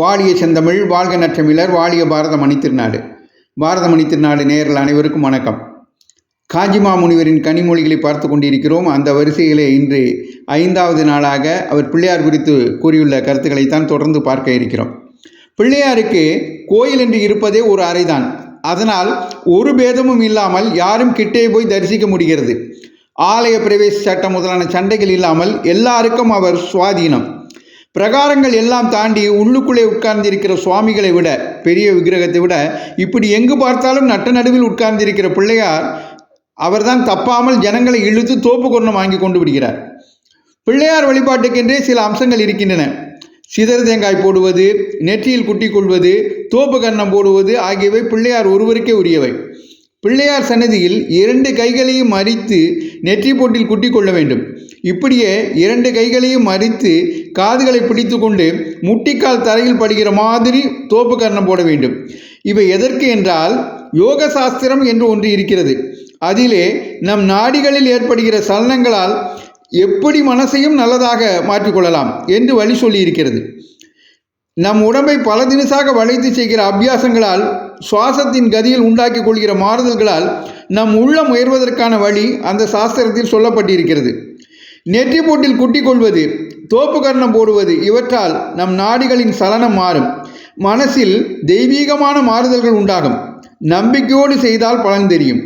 வாழிய செந்தமிழ், வாழ்க நற்றமிழர், வாழிய பாரத மணித்திருநாடு. பாரத மணித்திருநாடு நேயர்கள் அனைவருக்கும் வணக்கம். காஞ்சிமா முனிவரின் கனிமொழிகளை பார்த்து கொண்டிருக்கிறோம். அந்த வரிசையிலே இன்று 5வது நாளாக அவர் பிள்ளையார் குறித்து கூறியுள்ள கருத்துக்களைத்தான் தொடர்ந்து பார்க்க இருக்கிறோம். பிள்ளையாருக்கு கோயில் என்று இருப்பதே ஒரு அறைதான். அதனால் ஒரு பேதமும் இல்லாமல் யாரும் கிட்டே போய் தரிசிக்க முடிகிறது. ஆலய பிரவேச சட்டம் முதலான சண்டைகள் இல்லாமல் எல்லாருக்கும் அவர் சுவாதீனம். பிரகாரங்கள் எல்லாம் தாண்டி உள்ளுக்குள்ளே உட்கார்ந்திருக்கிற சுவாமிகளை விட, பெரிய விக்கிரகத்தை விட இப்படி எங்கு பார்த்தாலும் நட்ட நடுவில் உட்கார்ந்திருக்கிற பிள்ளையார் அவர்தான் தப்பாமல் ஜனங்களை இழுத்து தோப்பு கொர்ணம் வாங்கி கொண்டு விடுகிறார். பிள்ளையார் வழிபாட்டுக்கென்றே சில அம்சங்கள் இருக்கின்றன. சிதறு தேங்காய் போடுவது, நெற்றியில் குட்டி கொள்வது, தோப்பு கன்னம் போடுவது ஆகியவை பிள்ளையார் ஒருவருக்கே உரியவை. பிள்ளையார் சன்னதியில் 2 கைகளையும் மறித்து நெற்றி போட்டில் குட்டி கொள்ள வேண்டும். இப்படியே 2 கைகளையும் மறித்து காதுகளை பிடித்து கொண்டு முட்டிக்கால் தரையில் படுகிற மாதிரி தோப்பு கர்ணம் போட வேண்டும். இவை எதற்கு என்றால், யோக சாஸ்திரம் என்று ஒன்று இருக்கிறது. அதிலே நம் நாடிகளில் ஏற்படுகிற சலனங்களால் எப்படி மனசையும் நல்லதாக மாற்றிக்கொள்ளலாம் என்று வழி சொல்லி இருக்கிறது. நம் உடம்பை பல தினசாக வளைத்து செய்கிற அபியாசங்களால், சுவாசத்தின் கதியில் உண்டாக்கி கொள்கிற மாறுதல்களால் நம் உள்ளம் உயர்வதற்கான வழி அந்த சாஸ்திரத்தில் சொல்லப்பட்டிருக்கிறது. நெற்றி போட்டில் குட்டி கொள்வது, தோப்பு கர்ணம் போடுவது இவற்றால் நம் நாடிகளின் சலனம் மாறும். மனசில் தெய்வீகமான மாறுதல்கள் உண்டாகும். நம்பிக்கையோடு செய்தால் பலன் தெரியும்.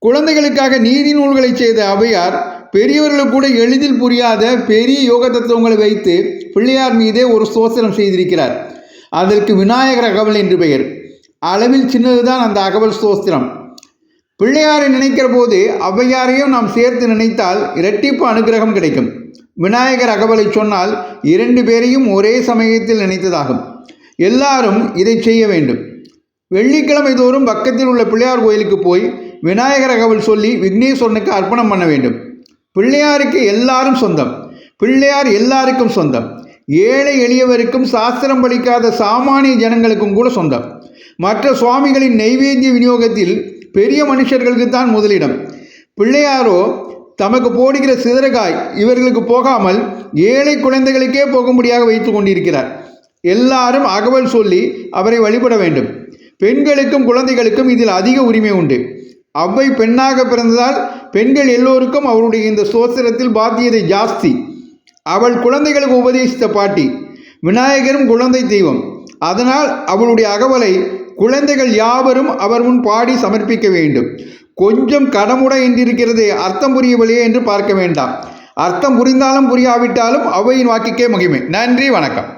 குழந்தைகளுக்காக நீதி நூல்களை செய்த ஔவையார் பெரியவர்களுக்கு கூட எளிதில் புரியாத பெரிய யோக தத்துவங்களை வைத்து பிள்ளையார் மீதே ஒரு ஸ்தோத்திரம் செய்திருக்கிறார். அதற்கு விநாயகர் அகவல் என்று பெயர். அளவில் சின்னதுதான் அந்த அகவல் ஸ்தோத்திரம். பிள்ளையாரை நினைக்கிற போது ஔவையாரையும் நாம் சேர்த்து நினைத்தால் இரட்டிப்பு அனுகிரகம் கிடைக்கும். விநாயகர் அகவலை சொன்னால் 2 பேரையும் ஒரே சமயத்தில் நினைத்ததாகும். எல்லாரும் இதை செய்ய வேண்டும். வெள்ளிக்கிழமை தோறும் பக்கத்தில் உள்ள பிள்ளையார் கோயிலுக்கு போய் விநாயகர் அகவல் சொல்லி விக்னேஸ்வரனுக்கு அர்ப்பணம் பண்ண வேண்டும். பிள்ளையாருக்கு எல்லாரும் சொந்தம். பிள்ளையார் எல்லாருக்கும் சொந்தம். ஏழை எளியவருக்கும் சாஸ்திரம் படிக்காத சாமானிய ஜனங்களுக்கும் கூட சொந்தம். மற்ற சுவாமிகளின் நைவேத்திய விநியோகத்தில் பெரிய மனுஷர்களுக்கு தான் முதலிடம். பிள்ளையாரோ தமக்கு போடுகிற சிதறகாய் இவர்களுக்கு போகாமல் ஏழை குழந்தைகளுக்கே போகும்படியாக வைத்து கொண்டிருக்கிறார். எல்லாரும் அகவல் சொல்லி அவரை வழிபட வேண்டும். பெண்களுக்கும் குழந்தைகளுக்கும் இதில் அதிக உரிமை உண்டு. அவ்வை பெண்ணாக பிறந்ததால் பெண்கள் எல்லோருக்கும் அவருடைய இந்த ஸ்தோத்திரத்தில் பாத்தியதை ஜாஸ்தி. அவள் குழந்தைகளுக்கு உபதேசித்த பாட்டி. விநாயகரும் குழந்தை தெய்வம். அதனால் அவளுடைய அகவலை குழந்தைகள் யாவரும் அவர் முன் பாடி சமர்ப்பிக்க வேண்டும். கொஞ்சம் கடமுட என்றிருக்கிறதே, அர்த்தம் புரியவில்லையே என்று பார்க்க வேண்டாம். அர்த்தம் புரிந்தாலும் புரியாவிட்டாலும் அவ்வையின் வாக்கிற்கே மகிமை. நன்றி, வணக்கம்.